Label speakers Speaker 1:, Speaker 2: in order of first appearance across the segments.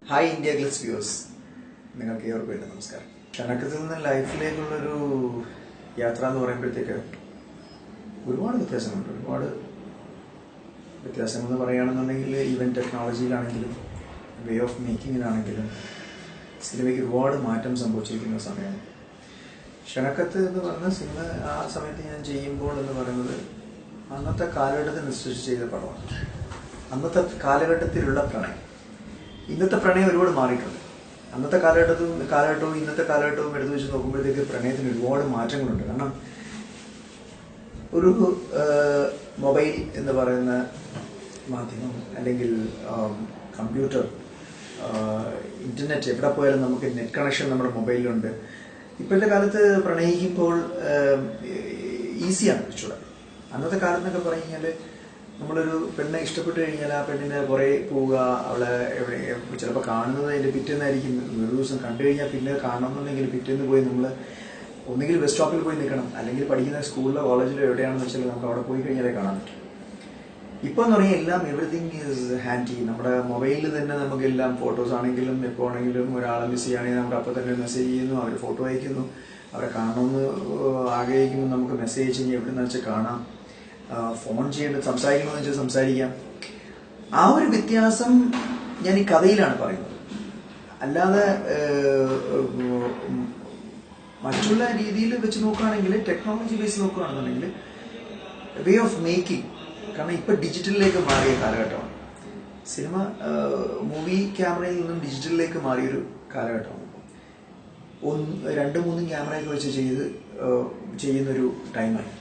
Speaker 1: Hi India glitz views, നിങ്ങൾക്ക് ഏവർക്കും എൻ്റെ നമസ്കാരം. ക്ഷണക്കത്തിൽ നിന്ന് ലൈഫിലേക്കുള്ളൊരു യാത്ര എന്ന് പറയുമ്പോഴത്തേക്ക് ഒരുപാട് വ്യത്യാസങ്ങളുണ്ട്. ഒരുപാട് വ്യത്യാസങ്ങളെന്ന് പറയുകയാണെന്നുണ്ടെങ്കിൽ ഈവൻ ടെക്നോളജിയിലാണെങ്കിലും വേ ഓഫ് മേക്കിങ്ങിലാണെങ്കിലും സിനിമയ്ക്ക് ഒരുപാട് മാറ്റം സംഭവിച്ചിരിക്കുന്ന സമയമാണ്. ക്ഷണക്കത്ത് എന്ന് പറഞ്ഞ സിനിമ ആ സമയത്ത് ഞാൻ ചെയ്യുമ്പോൾ എന്ന് പറയുന്നത് അന്നത്തെ കാലഘട്ടത്തിനനുസരിച്ച് ചെയ്ത പടമാണ്. അന്നത്തെ കാലഘട്ടത്തിലുള്ള പ്രണയം. ഇന്നത്തെ പ്രണയം ഒരുപാട് മാറിയിട്ടുണ്ട്. അന്നത്തെ കാലഘട്ടവും ഇന്നത്തെ കാലഘട്ടവും എടുത്തു വെച്ച് നോക്കുമ്പോഴത്തേക്ക് പ്രണയത്തിന് ഒരുപാട് മാറ്റങ്ങളുണ്ട്. കാരണം ഒരു മൊബൈൽ എന്ന് പറയുന്ന മാധ്യമം, അല്ലെങ്കിൽ കമ്പ്യൂട്ടർ, ഇന്റർനെറ്റ്, എവിടെ പോയാലും നമുക്ക് നെറ്റ് കണക്ഷൻ നമ്മുടെ മൊബൈലിലുണ്ട്. ഇപ്പോഴത്തെ കാലത്ത് പ്രണയിക്കുമ്പോൾ ഈസിയാണ് കുറച്ചുകൂടെ. അന്നത്തെ കാലത്തെന്നൊക്കെ പറഞ്ഞു കഴിഞ്ഞാൽ നമ്മളൊരു പെണ്ണെ ഇഷ്ടപ്പെട്ട് കഴിഞ്ഞാൽ ആ പെണ്ണിനെ പുറകെ പോവുക, അവളെ എവിടെ ചിലപ്പോൾ കാണുന്നത് അതിൻ്റെ പിറ്റേന്നായിരിക്കും. ഒരു ദിവസം കണ്ടു കഴിഞ്ഞാൽ പിന്നെ കാണണമെന്നുണ്ടെങ്കിൽ പിറ്റേന്ന് പോയി നമ്മൾ ഒന്നുകിൽ ബസ് സ്റ്റോപ്പിൽ പോയി നിൽക്കണം, അല്ലെങ്കിൽ പഠിക്കുന്ന സ്കൂളിലോ കോളേജിലോ എവിടെയാണെന്ന് വെച്ചാൽ നമുക്ക് അവിടെ പോയി കഴിഞ്ഞാലേ കാണാൻ പറ്റും. ഇപ്പോൾ എന്ന് പറഞ്ഞാൽ എല്ലാം എവറിത്തിങ് ഈസ് ഹാൻഡി. നമ്മുടെ മൊബൈലിൽ തന്നെ നമുക്കെല്ലാം ഫോട്ടോസ് ആണെങ്കിലും എപ്പോൾ ആണെങ്കിലും ഒരാളെ മിസ് ചെയ്യുകയാണെങ്കിൽ നമുക്ക് അപ്പോൾ തന്നെ മെസ്സേജ് ചെയ്യുന്നു, അവർ ഫോട്ടോ അയക്കുന്നു, അവരെ കാണണമെന്ന് ആഗ്രഹിക്കുമ്പോൾ നമുക്ക് മെസ്സേജ് അയച്ച് കഴിഞ്ഞാൽ എവിടെ നിന്ന് വെച്ചാൽ കാണാം, ഫോൺ ചെയ്യേണ്ടത് സംസാരിക്കണമെന്ന് വെച്ചാൽ സംസാരിക്കാം. ആ ഒരു വ്യത്യാസം ഞാൻ ഈ കഥയിലാണ് പറയുന്നത്. അല്ലാതെ മറ്റുള്ള രീതിയിൽ വെച്ച് നോക്കുകയാണെങ്കിൽ, ടെക്നോളജി ബേസ് നോക്കുകയാണെന്നുണ്ടെങ്കിൽ വേ ഓഫ് മേക്കിംഗ്, കാരണം ഇപ്പം ഡിജിറ്റലിലേക്ക് മാറിയ കാലഘട്ടമാണ്. സിനിമ മൂവി ക്യാമറയിൽ നിന്നും ഡിജിറ്റലിലേക്ക് മാറിയൊരു കാലഘട്ടമാണ്. 2-3 ക്യാമറയൊക്കെ വെച്ച് ചെയ്യുന്നൊരു ടൈമായി.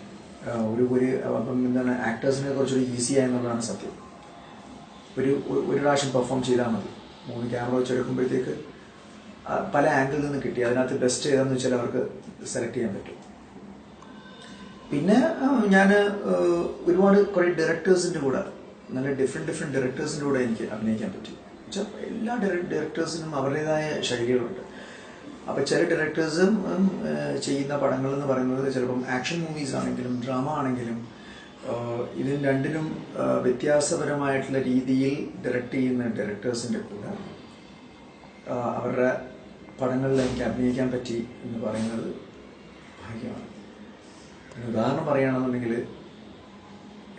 Speaker 1: അപ്പം എന്താണ്, ആക്ടേഴ്സിനെ കുറച്ചൊരു ഈസിയായി എന്നുള്ളതാണ് സത്യം. ഒരു പ്രാവശ്യം പെർഫോം ചെയ്താൽ മതി. 3 ക്യാമറ വെച്ചെടുക്കുമ്പോഴത്തേക്ക് പല ആംഗിളിൽ നിന്ന് കിട്ടി അതിനകത്ത് ബെസ്റ്റ് ഏതാണെന്ന് വെച്ചാൽ അവർക്ക് സെലക്ട് ചെയ്യാൻ പറ്റും. പിന്നെ ഞാൻ കുറേ ഡയറക്ടേഴ്സിൻ്റെ കൂടെ, നല്ല ഡിഫറെൻറ്റ് ഡയറക്ടേഴ്സിൻ്റെ കൂടെ എനിക്ക് അഭിനയിക്കാൻ പറ്റി. എന്നുവെച്ചാൽ എല്ലാ ഡയറക്ടേഴ്സിനും അവരുടേതായ ശൈലികളുണ്ട്. അപ്പോൾ ചില ഡയറക്ടേഴ്സും ചെയ്യുന്ന പടങ്ങൾ എന്ന് പറയുന്നത് ചിലപ്പം ആക്ഷൻ മൂവീസ് ആണെങ്കിലും ഡ്രാമ ആണെങ്കിലും ഇതിന് രണ്ടിനും വ്യത്യാസപരമായിട്ടുള്ള രീതിയിൽ ഡയറക്റ്റ് ചെയ്യുന്ന ഡയറക്ടേഴ്സിൻ്റെ കൂടെ അവരുടെ പടങ്ങളിൽ എനിക്ക് അഭിനയിക്കാൻ പറ്റി എന്ന് പറയുന്നത് ഭാഗ്യമാണ്. ഉദാഹരണം പറയുകയാണെന്നുണ്ടെങ്കിൽ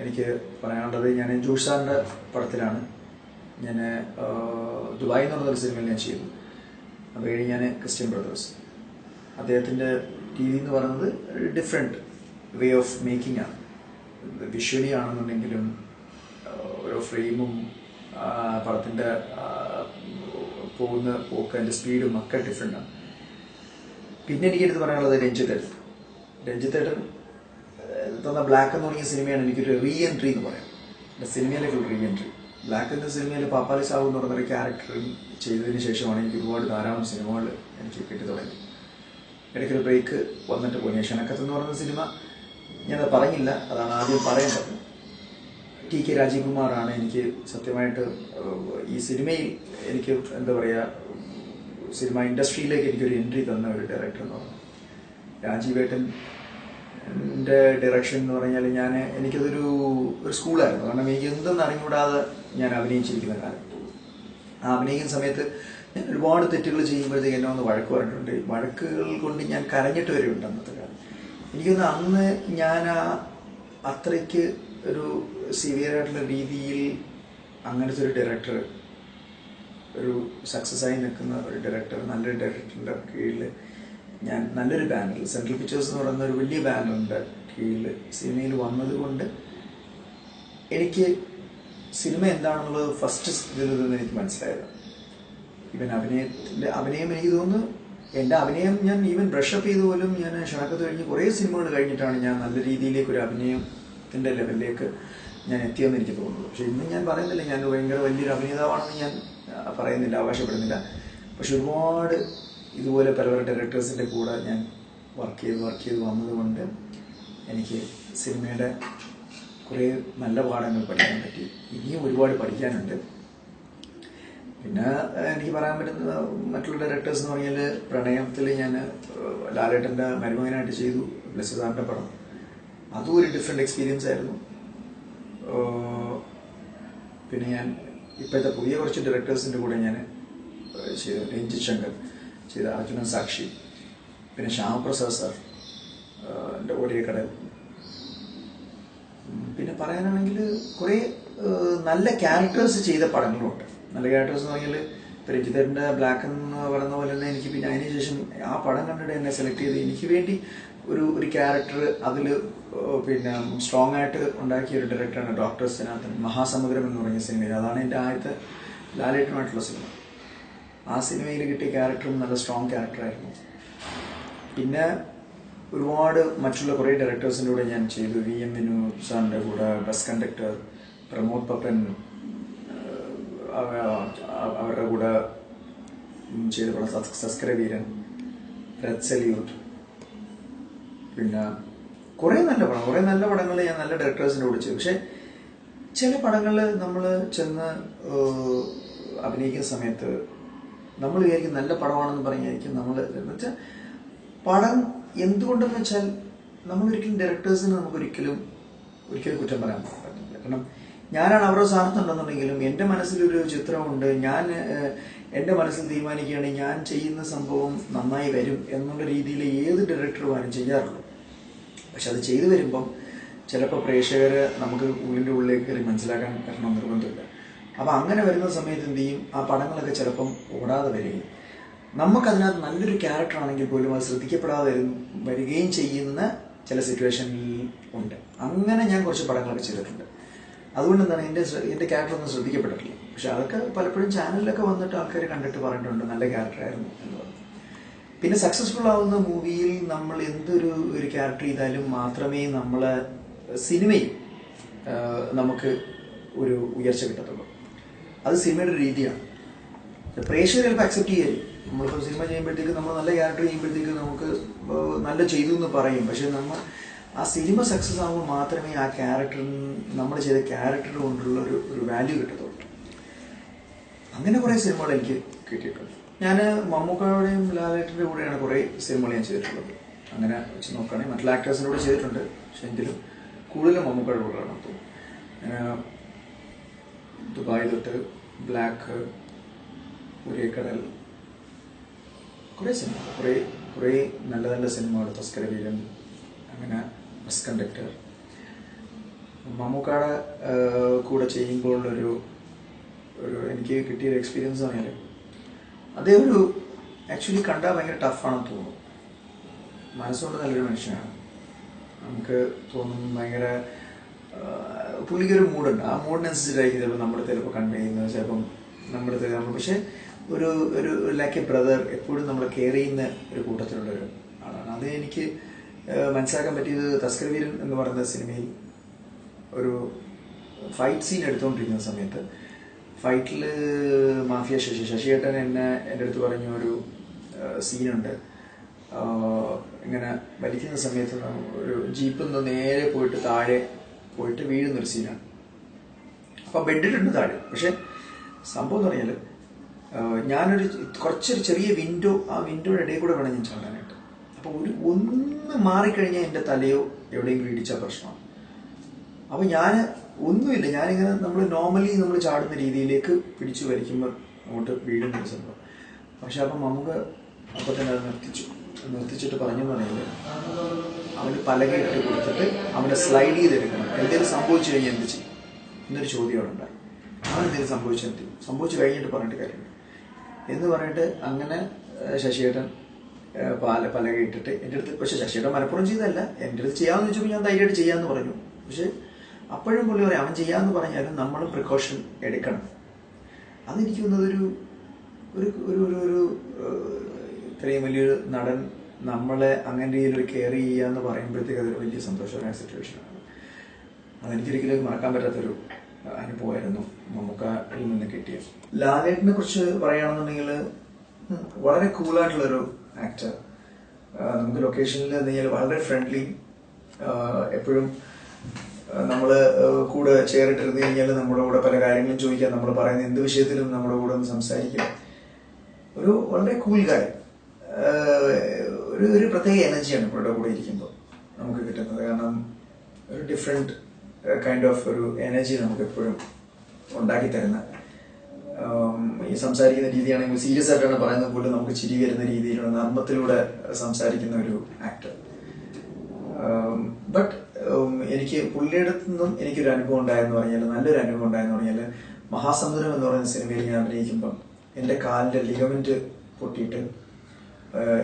Speaker 1: എനിക്ക് പറയാനുള്ളത്, ഞാൻ ജോഷ് സാറിൻ്റെ പടത്തിലാണ് ഞാൻ ദുബായ് എന്ന് പറഞ്ഞൊരു സിനിമയിൽ ഞാൻ ചെയ്തു. അത് കഴിഞ്ഞ് ഞാൻ ക്രിസ്ത്യൻ ബ്രദേഴ്സ്, അദ്ദേഹത്തിൻ്റെ രീതി എന്ന് പറയുന്നത് ഡിഫറെൻറ്റ് വേ ഓഫ് മേക്കിംഗ് ആണ്. വിഷ്വലി ആണെന്നുണ്ടെങ്കിലും ഓരോ ഫ്രെയിമും പടത്തിൻ്റെ പോകുന്ന പോക്ക്, അതിൻ്റെ സ്പീഡും ഒക്കെ ഡിഫറെൻ്റാണ്. പിന്നെ എനിക്കെടുത്ത് പറയാനുള്ളത് രഞ്ജിത്തേട്ടൻ തന്ന ബ്ലാക്ക് എന്ന് തുടങ്ങിയ സിനിമയാണ് എനിക്കൊരു റീ എൻട്രി എന്ന് പറയാം. എൻ്റെ സിനിമയിലേക്കുള്ള റീ എൻട്രി. ബ്ലാക്ക് എന്ന സിനിമയിൽ പാപ്പാലി സാഹു എന്ന് പറയുന്നൊരു ക്യാരക്ടറും ചെയ്തതിന് ശേഷമാണ് എനിക്ക് ധാരാളം സിനിമകൾ എനിക്ക് കിട്ടി തുടങ്ങി. ഇടയ്ക്കൊരു ബ്രേക്ക് വന്നിട്ട് പോയി. ക്ഷണക്കത്ത് എന്ന് പറയുന്ന സിനിമ ഞാനത് പറഞ്ഞില്ല, അതാണ് ആദ്യം പറയേണ്ടത്. TK രാജീവ്കുമാറാണ് എനിക്ക് സത്യമായിട്ട് ഈ സിനിമയിൽ എനിക്ക് എന്താ പറയുക, സിനിമ ഇൻഡസ്ട്രിയിലേക്ക് എനിക്കൊരു എൻട്രി തന്ന ഒരു ഡയറക്ടർ എന്ന് പറയുന്നത്. രാജീവേട്ടൻ്റെ ഡയറക്ഷൻ എന്ന് പറഞ്ഞാൽ എനിക്കതൊരു സ്കൂളായിരുന്നു. കാരണം എനിക്ക് എന്തെന്ന് അറിഞ്ഞുകൂടാതെ ഞാൻ അഭിനയിച്ചിരിക്കുന്ന കാലം. ആ അഭിനയിക്കുന്ന സമയത്ത് ഞാൻ ഒരുപാട് തെറ്റുകൾ ചെയ്യുമ്പോഴത്തേക്ക് എന്നെ ഒന്ന് വഴക്ക് പറഞ്ഞിട്ടുണ്ട്. വഴക്കുകൾ കൊണ്ട് ഞാൻ കരഞ്ഞിട്ട് വരെയുണ്ട് അന്നത്തെ കാലം. എനിക്കൊന്ന് അന്ന് ഞാൻ അത്രയ്ക്ക് ഒരു സിവിയറായിട്ടുള്ള രീതിയിൽ അങ്ങനത്തെ ഒരു ഡയറക്ടർ, ഒരു സക്സസ് ആയി നിൽക്കുന്ന ഒരു ഡയറക്ടർ, നല്ലൊരു ഡയറക്ടറിൻ്റെ കീഴിൽ ഞാൻ നല്ലൊരു ബാനറിൽ, സെൻട്രൽ പിക്ചേഴ്സ് എന്ന് പറയുന്ന ഒരു വലിയ ബാനറിൻ്റെ കീഴിൽ സിനിമയിൽ വന്നതുകൊണ്ട് എനിക്ക് സിനിമ എന്താണെന്നുള്ളത് ഫസ്റ്റ് ഇതിൽ നിന്ന് എനിക്ക് മനസ്സിലായത്. ഈവൻ അഭിനയം എനിക്ക് തോന്നുന്നു, എൻ്റെ അഭിനയം ഞാൻ ഈവൻ ബ്രഷപ്പ് ചെയ്ത് പോലും ഞാൻ ക്ഷണക്കത്ത് കഴിഞ്ഞ് കുറേ സിനിമകൾ കഴിഞ്ഞിട്ടാണ് ഞാൻ നല്ല രീതിയിലേക്ക് ഒരു അഭിനയത്തിൻ്റെ ലെവലിലേക്ക് ഞാൻ എത്തിയെന്ന് എനിക്ക് തോന്നുന്നു. പക്ഷെ ഇന്ന് ഞാൻ പറയുന്നില്ല ഞാൻ ഭയങ്കര വലിയൊരു അഭിനേതാവാണെന്ന് ഞാൻ പറയുന്നില്ല, അവകാശപ്പെടുന്നില്ല. പക്ഷെ ഒരുപാട് ഇതുപോലെ പല ഡയറക്ടേഴ്സിൻ്റെ കൂടെ ഞാൻ വർക്ക് ചെയ്ത് വന്നതുകൊണ്ട് എനിക്ക് സിനിമയുടെ കുറേ നല്ല പാഠങ്ങൾ പഠിക്കാൻ പറ്റി. ഇനിയും ഒരുപാട് പഠിക്കാനുണ്ട്. പിന്നെ എനിക്ക് പറയാൻ പറ്റുന്ന മറ്റുള്ള ഡയറക്ടേഴ്സ് എന്ന് പറഞ്ഞാൽ, പ്രണയത്തിൽ ഞാൻ ലാലേട്ടൻ്റെ മരുമകനായിട്ട് ചെയ്തു ബ്ലെസ്സിസാറിൻ്റെ പടം. അതും ഒരു ഡിഫറെൻറ്റ് എക്സ്പീരിയൻസ് ആയിരുന്നു. പിന്നെ ഞാൻ ഇപ്പോഴത്തെ പുതിയ കുറച്ച് ഡയറക്ടേഴ്സിൻ്റെ കൂടെ ഞാൻ ചെയ്ത രഞ്ജിത് ശങ്കർ ചെയ്ത അർജുനൻ സാക്ഷി, പിന്നെ ശ്യാമപ്രസാദ് സാർ എൻ്റെ ഒരേ കടൽ. പിന്നെ പറയാനാണെങ്കിൽ കുറേ നല്ല ക്യാരക്ടേഴ്സ് ചെയ്ത പടങ്ങളുണ്ട്. നല്ല ക്യാരക്ടേഴ്സ് എന്ന് പറഞ്ഞാൽ ഇപ്പോൾ രഞ്ജിത്തേട്ടൻ്റെ ബ്ലാക്ക് എന്ന് പറയുന്ന പോലെ തന്നെ എനിക്ക് പിന്നെ അതിന് ശേഷം ആ പടം കണ്ടിട്ട് എന്നെ സെലക്ട് ചെയ്ത് എനിക്ക് വേണ്ടി ഒരു ക്യാരക്ടർ അതിൽ പിന്നെ സ്ട്രോങ് ആയിട്ട് ഉണ്ടാക്കിയ ഒരു ഡയറക്ടറാണ് ഡോക്ടർ സനാതൻ. മഹാസമുദ്രം എന്ന് പറഞ്ഞ സിനിമയിൽ, അതാണ് എൻ്റെ ആദ്യത്തെ ലാലേട്ടനുമായിട്ടുള്ള സിനിമ. ആ സിനിമയിൽ കിട്ടിയ ക്യാരക്ടറും നല്ല സ്ട്രോങ് ക്യാരക്ടറായിരുന്നു. പിന്നെ ഒരുപാട് മറ്റുള്ള കുറേ ഡയറക്ടേഴ്സിൻ്റെ കൂടെ ഞാൻ ചെയ്തു. VM വിനോദ് സാറിൻ്റെ കൂടെ ബസ് കണ്ടക്ടർ, പ്രമോദ് പപ്പൻ അവരുടെ കൂടെ ചെയ്ത പടം സസ്കരവീരൻ, റെഡ് സല്യൂട്ട്, പിന്നെ കുറേ നല്ല പടങ്ങൾ ഞാൻ നല്ല ഡയറക്ടേഴ്സിൻ്റെ കൂടെ ചെയ്തു. പക്ഷെ ചില പടങ്ങൾ നമ്മൾ ചെന്ന് അഭിനയിക്കുന്ന സമയത്ത് നമ്മൾ വിചാരിക്കും നല്ല പടമാണെന്ന് പറഞ്ഞായിരിക്കും നമ്മൾ എന്നുവെച്ചാൽ പടം എന്തുകൊണ്ടെന്ന് വെച്ചാൽ നമ്മളൊരിക്കലും ഡയറക്ടേഴ്സിന് നമുക്കൊരിക്കലും കുറ്റം പറയാൻ പറ്റില്ല. കാരണം ഞാനാണ് അവരുടെ സ്ഥാനത്തുണ്ടെന്നുണ്ടെങ്കിലും എൻ്റെ മനസ്സിലൊരു ചിത്രമുണ്ട്, ഞാൻ എൻ്റെ മനസ്സിൽ തീരുമാനിക്കുകയാണെങ്കിൽ ഞാൻ ചെയ്യുന്ന സംഭവം നന്നായി വരും എന്നുള്ള രീതിയിൽ ഏത് ഡയറക്ടറുമാരും ചെയ്യാറുള്ളൂ. പക്ഷെ അത് ചെയ്തു വരുമ്പം ചിലപ്പോൾ പ്രേക്ഷകർ നമുക്ക് ഉള്ളിലേക്ക് കയറി മനസ്സിലാക്കാൻ പറ്റണം നിർബന്ധമില്ല. അപ്പം അങ്ങനെ വരുന്ന സമയത്ത് എന്ത് ചെയ്യും, ആ പടങ്ങളൊക്കെ ചിലപ്പം ഓടാതെ വരികയും നമുക്കതിനകത്ത് നല്ലൊരു ക്യാരക്ടർ ആണെങ്കിൽ പോലും അത് ശ്രദ്ധിക്കപ്പെടാതെ വരികയും ചെയ്യുന്ന ചില സിറ്റുവേഷനിൽ ഉണ്ട്. അങ്ങനെ ഞാൻ കുറച്ച് പടങ്ങളൊക്കെ ചെയ്തിട്ടുണ്ട്. അതുകൊണ്ട് എന്താണ് എൻ്റെ ക്യാരക്ടറൊന്നും ശ്രദ്ധിക്കപ്പെട്ടിട്ടില്ല. പക്ഷെ അതൊക്കെ പലപ്പോഴും ചാനലിലൊക്കെ വന്നിട്ട് ആൾക്കാർ കണ്ടിട്ട് പറഞ്ഞിട്ടുണ്ട് നല്ല ക്യാരക്ടറായിരുന്നു എന്ന് പറഞ്ഞു. പിന്നെ സക്സസ്ഫുൾ ആവുന്ന മൂവിയിൽ നമ്മൾ എന്തൊരു ക്യാരക്ടർ ചെയ്താലും മാത്രമേ നമ്മളെ സിനിമയിൽ നമുക്ക് ഒരു ഉയർച്ച കിട്ടത്തുള്ളൂ. അത് സിനിമയുടെ രീതിയാണ്. പ്രേക്ഷകർ ചിലപ്പോൾ അക്സെപ്റ്റ് ചെയ്യരുത്. നമ്മളിപ്പോൾ സിനിമ ചെയ്യുമ്പോഴത്തേക്ക് നമ്മൾ നല്ല ക്യാരക്ടർ ചെയ്യുമ്പോഴത്തേക്ക് നമുക്ക് നല്ല ചെയ്തു എന്ന് പറയും. പക്ഷെ നമ്മൾ ആ സിനിമ സക്സസ് ആകുമ്പോൾ മാത്രമേ ആ ക്യാരക്ടറിന് നമ്മൾ ചെയ്ത ക്യാരക്ടർ കൊണ്ടുള്ള ഒരു വാല്യൂ കിട്ടത്തുള്ളൂ. അങ്ങനെ കുറേ സിനിമകൾ എനിക്ക് കിട്ടിയിട്ടുണ്ട്. ഞാൻ മമ്മൂക്കയുടെയും ലാലേട്ടൻ്റെ കൂടെയാണ് കുറേ സിനിമകൾ ഞാൻ ചെയ്തിട്ടുള്ളത്. അങ്ങനെ വെച്ച് നോക്കുകയാണെങ്കിൽ മറ്റുള്ള ആക്ടേഴ്സിൻ്റെ കൂടെ ചെയ്തിട്ടുണ്ട്. പക്ഷെ എങ്കിലും കൂടുതലും മമ്മൂക്കയുടെ കൂടെയാണ് തോന്നുന്നു. ദുബായ് തൊട്ട്, ബ്ലാക്ക്, ഒരേ കടൽ, കുറേ സിനിമ, കുറേ നല്ല സിനിമകൾ, തസ്കരവീരൻ, അങ്ങനെ ബസ് കണ്ടക്ടർ. മമ്മൂക്കയുടെ കൂടെ ചെയ്യുമ്പോഴുള്ളൊരു എനിക്ക് കിട്ടിയൊരു എക്സ്പീരിയൻസ് പറഞ്ഞാൽ അതേ ആക്ച്വലി കണ്ടാൽ ഭയങ്കര ടഫാണെന്ന് തോന്നുന്നു. മനസ്സുകൊണ്ട് നല്ലൊരു മനുഷ്യനാണ്. നമുക്ക് തോന്നും ഭയങ്കര പുള്ളിക്കൊരു മൂഡുണ്ട്. ആ മൂഡിനനുസരിച്ചായിരിക്കും ചിലപ്പോൾ ചിലപ്പോൾ കൺവേ ചെയ്യുന്നത്, ചിലപ്പം പക്ഷെ ഒരു ലൈക്ക് എ ബ്രദർ എപ്പോഴും നമ്മൾ കെയർ ചെയ്യുന്ന ഒരു കൂട്ടത്തിലുള്ളൊരു ആളാണ്. അത് എനിക്ക് മനസ്സിലാക്കാൻ പറ്റിയത് തസ്കരവീരൻ എന്ന് പറയുന്ന സിനിമയിൽ ഒരു ഫൈറ്റ് സീൻ എടുത്തുകൊണ്ടിരിക്കുന്ന സമയത്ത് ഫൈറ്റിൽ മാഫിയ ശശിയേട്ടൻ എൻ്റെ അടുത്ത് പറഞ്ഞ ഒരു സീനുണ്ട്. ഇങ്ങനെ വലിക്കുന്ന സമയത്ത് ഒരു ജീപ്പിൽ നിന്ന് നേരെ പോയിട്ട് താഴെ പോയിട്ട് വീഴുന്നൊരു സീനാണ്. അപ്പം ബെഡിട്ടുണ്ട് താഴെ. പക്ഷെ സംഭവം എന്ന് പറഞ്ഞാൽ ഞാനൊരു കുറച്ചൊരു ചെറിയ വിൻഡോ, ആ വിൻഡോയുടെ ഇടയിൽ കൂടെ വേണം ഞാൻ ചാടാനായിട്ട്. അപ്പോൾ ഒന്ന് മാറിക്കഴിഞ്ഞാൽ എൻ്റെ തലയോ എവിടെയെങ്കിലും ഇടിച്ചാൽ പ്രശ്നമാണ്. അപ്പോൾ ഞാൻ ഒന്നുമില്ല, ഞാനിങ്ങനെ നോർമലി നമ്മൾ ചാടുന്ന രീതിയിലേക്ക് പിടിച്ചു വലിക്കുമ്പോൾ അങ്ങോട്ട് വീഴുന്ന ഒരു സംഭവം. പക്ഷെ അപ്പം നമുക്ക് അപ്പോൾ തന്നെ അത് നിർത്തിച്ചിട്ട് പറഞ്ഞെന്ന് പറഞ്ഞാൽ അവന് പലകയിട്ട് കൊടുത്തിട്ട് അവനെ സ്ലൈഡ് ചെയ്തെടുക്കണം. എന്തെങ്കിലും സംഭവിച്ചു കഴിഞ്ഞാൽ എന്ത് ചെയ്യും എന്നൊരു ചോദ്യം അവിടെ ഉണ്ടായി. അവനെന്തെങ്കിലും സംഭവിച്ചു കഴിഞ്ഞിട്ട് പറഞ്ഞിട്ട് കാര്യമുണ്ട് എന്ന് പറഞ്ഞിട്ട് അങ്ങനെ ശശിയേട്ടൻ പലക ഇട്ടിട്ട് എൻ്റെ അടുത്ത്, പക്ഷെ ശശിയേട്ടൻ മലപ്പുറം ചെയ്തതല്ല, എൻ്റെ അടുത്ത് ചെയ്യാമെന്ന് ചോദിച്ചപ്പോൾ ഞാൻ ധൈര്യമായിട്ട് ചെയ്യാമെന്ന് പറഞ്ഞു. പക്ഷെ അപ്പോഴും പുള്ളി പറയാം അവൻ ചെയ്യാമെന്ന് പറഞ്ഞാലും നമ്മൾ പ്രിക്കോഷൻ എടുക്കണം. അതെനിക്ക് തോന്നുന്നത് ഒരു ഇത്രയും വലിയൊരു നടൻ നമ്മളെ അങ്ങനെ രീതിയിലൊരു കെയർ ചെയ്യുക എന്ന് പറയുമ്പോഴത്തേക്ക് അതൊരു വലിയ സന്തോഷകരമായ സിറ്റുവേഷനാണ്. അതെനിക്കൊരിക്കലും മറക്കാൻ പറ്റാത്തൊരു അനുഭവമായിരുന്നു മമ്മൂക്കയിൽ നിന്ന് കിട്ടിയത്. ലാലേട്ടനെ കുറിച്ച് പറയുകയാണെന്നുണ്ടെങ്കിൽ വളരെ കൂളായിട്ടുള്ളൊരു ആക്ടർ. നമുക്ക് ലൊക്കേഷനിൽ കഴിഞ്ഞാൽ വളരെ ഫ്രണ്ട്ലി, എപ്പോഴും നമ്മൾ കൂടെ ചേർന്നിട്ടിരുന്ന് കഴിഞ്ഞാൽ നമ്മുടെ കൂടെ പല കാര്യങ്ങളും ചോദിക്കാം, നമ്മൾ പറയുന്ന എന്ത് വിഷയത്തിലും നമ്മുടെ കൂടെ ഒന്ന് സംസാരിക്കാം. വളരെ കൂൾ കാര്യം. ഒരു പ്രത്യേക എനർജിയാണ് പുള്ളിയുടെ കൂടെ ഇരിക്കുമ്പോൾ നമുക്ക് കിട്ടുന്നത്. കാരണം ഒരു ഡിഫറെൻറ്റ് കൈൻഡ് ഓഫ് ഒരു എനർജി നമുക്ക് എപ്പോഴും ഉണ്ടാക്കി തരുന്ന ഈ സംസാരിക്കുന്ന രീതിയാണെങ്കിൽ സീരിയസ് ആയിട്ടാണ് പറയുന്നത് പോലും നമുക്ക് ചിരി വരുന്ന രീതിയിലുള്ള നർമ്മത്തിലൂടെ സംസാരിക്കുന്ന ഒരു ആക്ടർ. ബട്ട് എനിക്ക് പുള്ളിയുടെ നിന്നും എനിക്കൊരു അനുഭവം ഉണ്ടായെന്ന് പറഞ്ഞാൽ, നല്ലൊരു അനുഭവം ഉണ്ടായെന്ന് പറഞ്ഞാൽ, മഹാസമുദ്രം എന്ന് പറയുന്ന സിനിമയിൽ ഞാൻ അഭിനയിക്കുമ്പം എൻ്റെ കാലിൻ്റെ ലിഗമെന്റ് പൊട്ടിയിട്ട്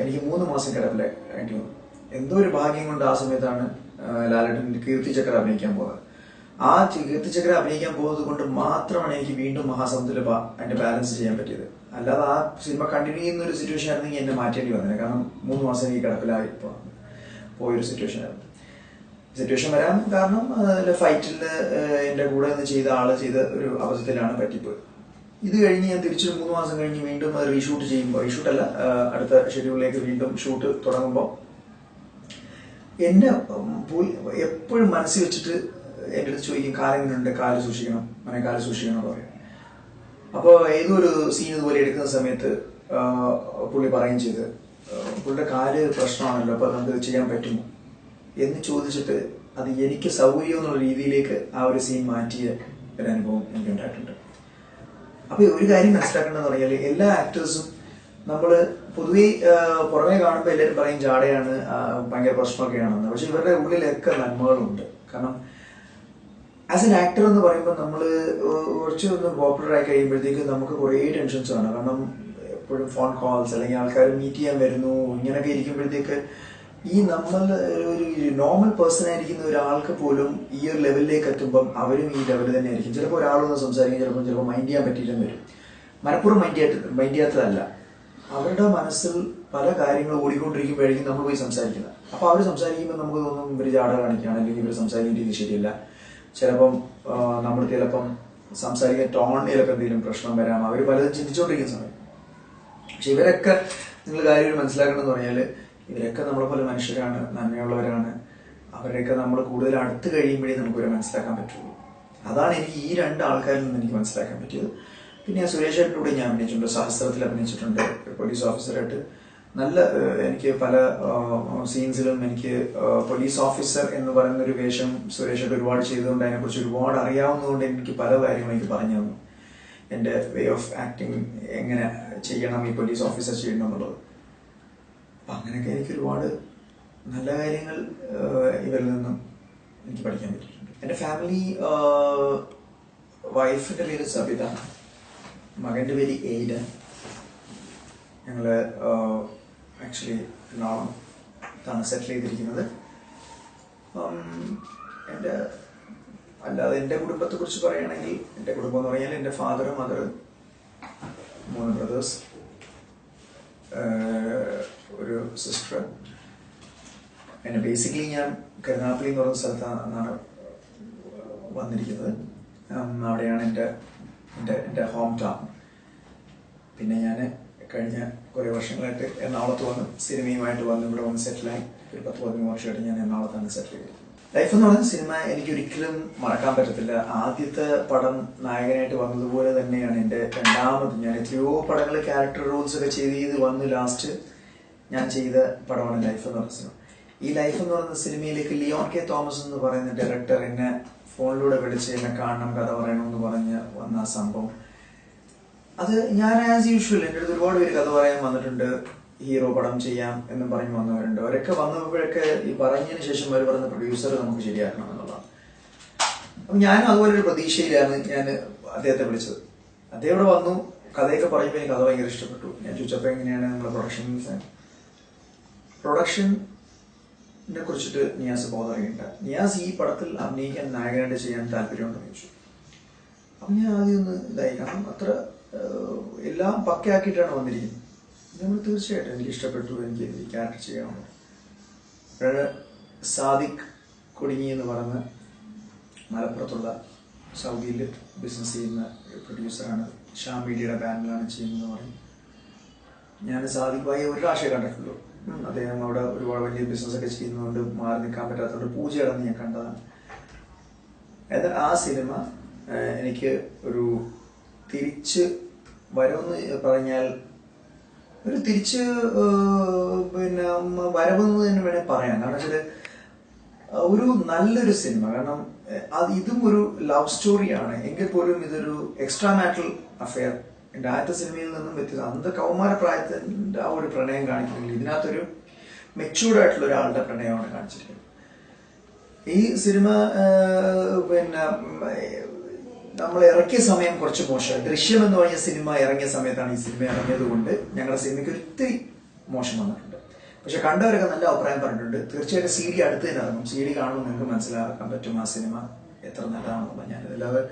Speaker 1: എനിക്ക് 3 മാസം കിടപ്പിലായിട്ട് വന്നു. എന്തോ ഒരു ഭാഗ്യം കൊണ്ട് ആ സമയത്താണ് ലാലേട്ടൻ്റെ കീർത്തിചക്ര അഭിനയിക്കാൻ പോകുന്നത്. ആ കീർത്തിചക്ര അഭിനയിക്കാൻ പോകുന്നത് കൊണ്ട് മാത്രമാണ് എനിക്ക് വീണ്ടും മഹാസമുദ്രത്തിൽ അതിന്റെ ബാലൻസ് ചെയ്യാൻ പറ്റിയത്. അല്ലാതെ ആ സിനിമ കണ്ടിന്യൂ ചെയ്യുന്ന ഒരു സിറ്റുവേഷൻ ആയിരുന്നെങ്കിൽ എന്നെ മാറ്റേണ്ടി വന്നില്ല. കാരണം 3 മാസം എനിക്ക് കിടപ്പിലായി പോയൊരു സിറ്റുവേഷൻ ആയിരുന്നു. സിറ്റുവേഷൻ വരാൻ കാരണം ഫൈറ്റിൽ എന്റെ കൂടെ നിന്ന് ചെയ്ത ആള് ചെയ്ത ഒരു അബദ്ധത്തിലാണ് പറ്റിപ്പോയത്. ഇത് കഴിഞ്ഞ് ഞാൻ തിരിച്ചു 3 മാസം കഴിഞ്ഞ് വീണ്ടും അത് റീഷൂട്ട് ചെയ്യുമ്പോൾ, റീഷൂട്ടല്ല അടുത്ത ഷെഡ്യൂളിലേക്ക് വീണ്ടും ഷൂട്ട് തുടങ്ങുമ്പോൾ എന്നെ എപ്പോഴും മനസ്സിൽ വെച്ചിട്ട് എൻ്റെ അടുത്ത് ചോദിക്കും, കാലെങ്ങനെയുണ്ട്, കാല് സൂക്ഷിക്കണം, കാല് സൂക്ഷിക്കണം എന്ന് പറയും. അപ്പോൾ ഏതൊരു സീൻ ഇതുപോലെ എടുക്കുന്ന സമയത്ത് പുള്ളി പറയുകയും ചെയ്ത്, പുള്ളിയുടെ കാല് പ്രശ്നമാണല്ലോ, അപ്പോൾ നമുക്ക് ചെയ്യാൻ പറ്റുമോ എന്ന് ചോദിച്ചിട്ട് അത് എനിക്ക് സൗകര്യം എന്നുള്ള രീതിയിലേക്ക് ആ ഒരു സീൻ മാറ്റിയ ഒരു അനുഭവം എനിക്ക് ഉണ്ടായിട്ടുണ്ട്. അപ്പൊ ഒരു കാര്യം മനസ്സിലാക്കേണ്ടതെന്ന് പറഞ്ഞാൽ, എല്ലാ ആക്ടേഴ്സും നമ്മൾ പൊതുവെ പുറമെ കാണുമ്പോൾ എല്ലാവരും പറയും ജാടയാണ്, ഭയങ്കര പ്രശ്നമൊക്കെയാണെന്ന്. പക്ഷെ ഇവരുടെ ഉള്ളിലൊക്കെ നന്മകളുണ്ട്. കാരണം ആസ് എൻ ആക്ടർ എന്ന് പറയുമ്പോൾ നമ്മൾ കുറച്ചൊന്ന് പോപ്പുലർ ആയി കഴിയുമ്പോഴത്തേക്ക് നമുക്ക് കുറേ ടെൻഷൻസ് ആണ്. കാരണം എപ്പോഴും ഫോൺ കോൾസ് അല്ലെങ്കിൽ ആൾക്കാർ മീറ്റ് ചെയ്യാൻ വരുന്നു, ഇങ്ങനെയൊക്കെ ഇരിക്കുമ്പോഴത്തേക്ക് ഈ നമ്മൾ ഒരു നോർമൽ പേഴ്സൺ ആയിരിക്കുന്ന ഒരാൾക്ക് പോലും ഈ ഒരു ലെവലിലേക്ക് എത്തുമ്പം അവരും ഈ ലെവലിൽ തന്നെ ആയിരിക്കും. ചിലപ്പോൾ ഒരാളൊന്ന് സംസാരിക്കും, ചിലപ്പോൾ മൈൻഡ് ചെയ്യാൻ പറ്റിയില്ലെന്ന് വരും. മനഃപൂർവ്വം മൈൻഡ് ചെയ്യാത്തതല്ല, അവരുടെ മനസ്സിൽ പല കാര്യങ്ങൾ ഓടിക്കൊണ്ടിരിക്കുമ്പോഴായിരിക്കും നമ്മൾ പോയി സംസാരിക്കുന്നത്. അപ്പൊ അവർ സംസാരിക്കുമ്പോൾ നമുക്ക് തോന്നും ഇവർ ജാട കാണിക്കുകയാണ്, അല്ലെങ്കിൽ ഇവർ സംസാരിക്കുന്ന രീതി ശരിയല്ല. ചിലപ്പം നമ്മൾ ചിലപ്പം സംസാരിക്കുന്ന ടോണിലൊക്കെ എന്തെങ്കിലും പ്രശ്നം വരാം, അവർ പലതും ചിന്തിച്ചുകൊണ്ടിരിക്കുന്ന സമയം. പക്ഷെ ഇവരൊക്കെ നിങ്ങൾ കാര്യം മനസ്സിലാക്കണമെന്ന് പറഞ്ഞാൽ, ഇവരൊക്കെ നമ്മളെ പോലെ മനുഷ്യരാണ്, നന്മയുള്ളവരാണ്. അവരെയൊക്കെ നമ്മൾ കൂടുതൽ അടുത്ത് കഴിയുമ്പോഴേ നമുക്കിവരെ മനസ്സിലാക്കാൻ പറ്റുള്ളൂ. അതാണ് എനിക്ക് ഈ 2 ആൾക്കാരിൽ നിന്ന് എനിക്ക് മനസ്സിലാക്കാൻ പറ്റിയത്. പിന്നെ സുരേഷേട്ടൻ്റെ കൂടെ ഞാൻ അഭിനയിച്ചിട്ടുണ്ട്, സഹസ്രത്തിൽ അഭിനയിച്ചിട്ടുണ്ട് പോലീസ് ഓഫീസറായിട്ട്. നല്ല എനിക്ക് പല സീൻസിലും എനിക്ക് പോലീസ് ഓഫീസർ എന്ന് പറയുന്ന ഒരു വേഷം സുരേഷേട്ടൻ ഒരുപാട് ചെയ്തുകൊണ്ട് അതിനെക്കുറിച്ച് ഒരുപാട് അറിയാവുന്നതുകൊണ്ട് എനിക്ക് പല കാര്യങ്ങളും എനിക്ക് പറഞ്ഞു തന്നു. എൻ്റെ വേ ഓഫ് ആക്ടിങ് എങ്ങനെ ചെയ്യണം, ഈ പോലീസ് ഓഫീസർ ചെയ്യണം എന്നുള്ളത്. അപ്പം അങ്ങനെയൊക്കെ എനിക്ക് ഒരുപാട് നല്ല കാര്യങ്ങൾ ഇവരിൽ നിന്നും എനിക്ക് പഠിക്കാൻ പറ്റിയിട്ടുണ്ട്. എൻ്റെ ഫാമിലി, വൈഫിൻ്റെ പേര് സബിത, മകൻ്റെ പേര് എയ്ഡൻ. ഞങ്ങള് ആക്ച്വലി എറണാകുളത്താണ് സെറ്റിൽ ചെയ്തിരിക്കുന്നത്. അല്ലാതെ എൻ്റെ കുടുംബത്തെ കുറിച്ച് പറയുകയാണെങ്കിൽ, എൻ്റെ കുടുംബം എന്ന് പറഞ്ഞാൽ എൻ്റെ ഫാദർ, മദർ, 3 ബ്രദേഴ്സ്, ഒരു സിസ്റ്റർ. പിന്നെ ബേസിക്കലി ഞാൻ കരുനാഗപ്പള്ളി എന്ന് പറയുന്ന സ്ഥലത്താണ് വന്നിരിക്കുന്നത്. അവിടെയാണ് എൻ്റെ ഹോം ടൗൺ. പിന്നെ ഞാൻ കഴിഞ്ഞ കുറേ വർഷങ്ങളായിട്ട് എറണാകുളത്ത് വന്ന് സിനിമയുമായിട്ട് വന്ന് ഇവിടെ വന്ന് സെറ്റിലായി. ഒരു 10-15 വർഷമായിട്ട് ഞാൻ എറണാകുളത്താണ് സെറ്റിൽ ചെയ്തത്. ലൈഫ് എന്ന് പറയുന്ന സിനിമ എനിക്ക് ഒരിക്കലും മറക്കാൻ പറ്റത്തില്ല. ആദ്യത്തെ പടം നായകനായിട്ട് വന്നതുപോലെ തന്നെയാണ് എൻ്റെ രണ്ടാമത്. ഞാൻ എത്രയോ പടങ്ങൾ ക്യാരക്ടർ റോൾസ് ഒക്കെ ചെയ്ത് വന്ന് ലാസ്റ്റ് ഞാൻ ചെയ്ത പടമാണ് ലൈഫ് എന്ന് പറയുന്ന സിനിമ. ഈ ലൈഫ് എന്ന് പറയുന്ന സിനിമയിലേക്ക് ലിയോൺ കെ തോമസ് എന്ന് പറയുന്ന ഡയറക്ടർ എന്നെ ഫോണിലൂടെ വിളിച്ച് എന്നെ കാണണം, കഥ പറയണമെന്ന് പറഞ്ഞ് വന്ന ആ സംഭവം, അത് ഞാൻ ആസ് യൂഷ്വൽ എൻ്റെ അടുത്ത് ഒരുപാട് പേര് കഥ പറയാൻ വന്നിട്ടുണ്ട്, ഹീറോ പടം ചെയ്യാം എന്നും പറഞ്ഞ് വന്നവരുണ്ട്. അവരൊക്കെ വന്നപ്പോഴൊക്കെ ഈ പറഞ്ഞതിന് ശേഷം അവർ പറയുന്ന പ്രൊഡ്യൂസർ നമുക്ക് ശരിയാക്കണം എന്നുള്ളതാണ്. അപ്പം ഞാനും അതുപോലെ ഒരു പ്രതീക്ഷയിലാണ് ഞാൻ അദ്ദേഹത്തെ വിളിച്ചത്. അദ്ദേഹം ഇവിടെ വന്നു, കഥയൊക്കെ പറയുമ്പോൾ എനിക്ക് കഥ ഭയങ്കര ഇഷ്ടപ്പെട്ടു. ഞാൻ ചോദിച്ചപ്പോൾ എങ്ങനെയാണ് നമ്മുടെ പ്രൊഡക്ഷനെ കുറിച്ചിട്ട് നിയാസ് ബോധറിയുണ്ട്. നിയാസ് ഈ പടത്തിൽ അഭിനയിക്കാൻ നായകനായിട്ട് ചെയ്യാൻ താല്പര്യമുണ്ടെന്ന് ചോദിച്ചു. അപ്പം ഞാൻ ആദ്യം ഒന്ന് ഇതായി, കാരണം അത്ര എല്ലാം പക്കയാക്കിയിട്ടാണ് വന്നിരിക്കുന്നത്. നമ്മൾ തീർച്ചയായിട്ടും എനിക്ക് ഇഷ്ടപ്പെട്ടു, എനിക്ക് ഈ ക്യാരക്ടർ ചെയ്യണം. സാദിഖ് കൊടിങ്ങി എന്ന് പറയുന്ന മലപ്പുറത്തുള്ള സൗദിയിൽ ബിസിനസ് ചെയ്യുന്ന പ്രൊഡ്യൂസറാണ്, ഷാ മീഡിയയുടെ ബാനറിലാണ് ചെയ്യുന്നതെന്ന് പറയും. ഞാൻ സാദിഖ് ഭായി ഒരു പ്രാവശ്യമേ കണ്ടിട്ടുള്ളൂ. അദ്ദേഹം അവിടെ ഒരുപാട് വലിയ ബിസിനസ് ഒക്കെ ചെയ്യുന്നതുകൊണ്ട് മാറി നിൽക്കാൻ പറ്റാത്തതുകൊണ്ട് പൂജ കടന്ന് ഞാൻ കണ്ടതാണ്. എന്നാൽ ആ സിനിമ എനിക്ക് ഒരു തിരിച്ച് വരവെന്ന് പറഞ്ഞാൽ ഒരു തിരിച്ച് പിന്നെ വരവെന്ന് തന്നെ വേണേൽ പറയാം. കാരണം വെച്ചാൽ ഒരു നല്ലൊരു സിനിമ. കാരണം ഇതും ഒരു ലവ് സ്റ്റോറിയാണ് എങ്കിൽ പോലും ഇതൊരു എക്സ്ട്രാ മാരിറ്റൽ അഫെയർ. എന്റെ ആദ്യത്തെ സിനിമയിൽ നിന്നും വ്യത്യസ്തം. അന്ന് കൗമാര പ്രായത്തിന്റെ ആ ഒരു പ്രണയം കാണിക്കുന്നില്ല. ഇതിനകത്തൊരു മെച്യൂർഡ് ആയിട്ടുള്ള ഒരാളുടെ പ്രണയമാണ് കാണിച്ചിരിക്കുന്നത്. ഈ സിനിമ പിന്നെ നമ്മൾ ഇറക്കിയ സമയം കുറച്ച് മോശമായി. ദൃശ്യം എന്ന് പറഞ്ഞ സിനിമ ഇറങ്ങിയ സമയത്താണ് ഈ സിനിമ ഇറങ്ങിയത് കൊണ്ട് ഞങ്ങളുടെ സിനിമയ്ക്ക് ഒത്തിരി മോശം വന്നിട്ടുണ്ട്. പക്ഷെ കണ്ടവരൊക്കെ നല്ല അഭിപ്രായം പറഞ്ഞിട്ടുണ്ട്. തീർച്ചയായിട്ടും CD അടുത്ത് തന്നെ ഇറങ്ങും. CD കാണുമ്പോൾ നിങ്ങൾക്ക് മനസ്സിലാക്കാൻ പറ്റും ആ സിനിമ എത്ര നല്ലതാണെന്നുള്ളത്. ഞാനിതല്ലാതെ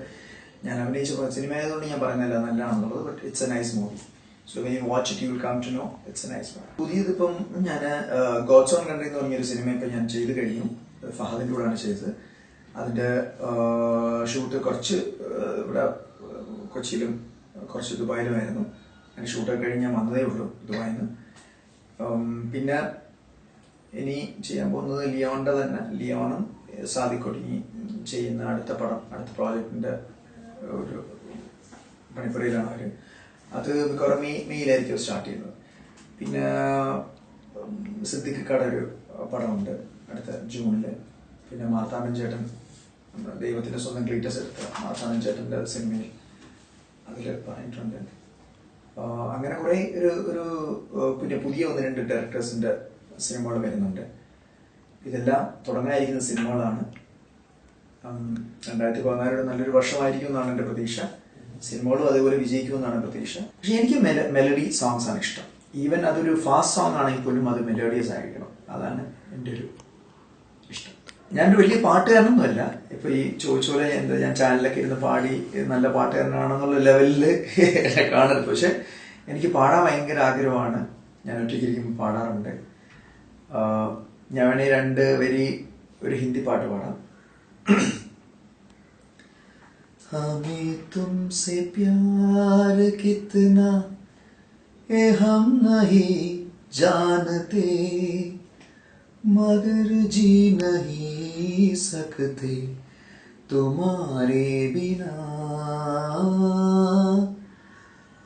Speaker 1: ഞാൻ അഭിനയിച്ച സിനിമ ആയതുകൊണ്ട് ഞാൻ പറയുന്നില്ല നല്ലതാണെന്നുള്ളത്. But it's a nice movie. So when you watch it you will come to know it's a nice movie. പുതിയതിപ്പം ഞാൻ ഗോഡ്സ് ഓൺ കൺട്രി എന്ന് പറഞ്ഞൊരു സിനിമ ഇപ്പം ഞാൻ ചെയ്ത് കഴിഞ്ഞു. ഫഹദിന്റെ കൂടെയാണ് ചെയ്തത്. അതിന്റെ ഷൂട്ട് കുറച്ച് ഇവിടെ കൊച്ചിയിലും കുറച്ച് ദുബായിലുമായിരുന്നു. അതിന്റെ ഷൂട്ടൊക്കെ കഴിഞ്ഞ് ഞാൻ വന്നതേ ഉള്ളൂ ദുബായിൽ നിന്ന്. പിന്നെ ഇനി ചെയ്യാൻ പോകുന്നത് ലിയോണിന്റെ തന്നെ, ലിയോണും സാദിഖോടി ചെയ്യുന്ന അടുത്ത പടം, അടുത്ത പ്രോജക്റ്റിന്റെ ഒരു പണിപ്പുരയിലാണ് അവര്. അത് മിക്കവാറും മെയ്യിലായിരിക്കും സ്റ്റാർട്ട് ചെയ്യുന്നത്. പിന്നെ സിദ്ദിഖിക്കയുടെ ഒരു പടമുണ്ട് അടുത്ത ജൂണില്. പിന്നെ മാർത്താണ്ഡൻ ചേട്ടൻ, ദൈവത്തിന്റെ സ്വന്തം ക്ലീറ്റസ് എടുത്ത മാർത്താണ്ഡൻ ചേട്ടന്റെ സിനിമയിൽ അതിൽ പറഞ്ഞിട്ടുണ്ട്. അങ്ങനെ കുറെ ഒരു പിന്നെ പുതിയ 1-2 ഡയറക്ടേഴ്സിന്റെ സിനിമകൾ വരുന്നുണ്ട്. ഇതെല്ലാം തുടങ്ങാനിരിക്കുന്ന സിനിമകളാണ്. 2014 നല്ലൊരു വർഷമായിരിക്കും എന്നാണ് എന്റെ പ്രതീക്ഷ. സിനിമകളും അതേപോലെ വിജയിക്കുമെന്നാണ് പ്രതീക്ഷ. പക്ഷെ എനിക്ക് മെലഡി സോങ്സ് ആണ് ഇഷ്ടം. ഈവൻ അതൊരു ഫാസ്റ്റ് സോങ് ആണെങ്കിൽ പോലും അത് മെലോഡിയസ് ആയിരിക്കണം. അതാണ് എൻ്റെ ഒരു ഇഷ്ടം. ഞാനൊരു വലിയ പാട്ടുകാരനൊന്നുമല്ല. ഇപ്പൊ ഈ ചോദിച്ച പോലെ ഞാൻ ചാനലിലൊക്കെ ഇരുന്ന് പാടി നല്ല പാട്ടുകാരനാണെന്നുള്ള ലെവലില് കാണരുത്. പക്ഷെ എനിക്ക് പാടാൻ ഭയങ്കര ആഗ്രഹമാണ്. ഞാൻ ഒറ്റയ്ക്കിരിക്കുമ്പോൾ പാടാറുണ്ട്. ഞാൻ വേണേ 2 വരി ഒരു ഹിന്ദി പാട്ട് പാടാം. हमें तुमसे प्यार कितना ये हम नहीं जानते, मगर जी नहीं सकते तुम्हारे बिना.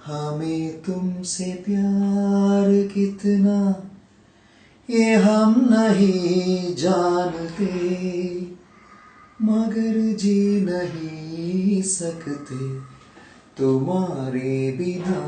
Speaker 1: हमें तुमसे प्यार कितना ये हम नहीं जानते, मगर जी नहीं सकते तुम्हारे बिना.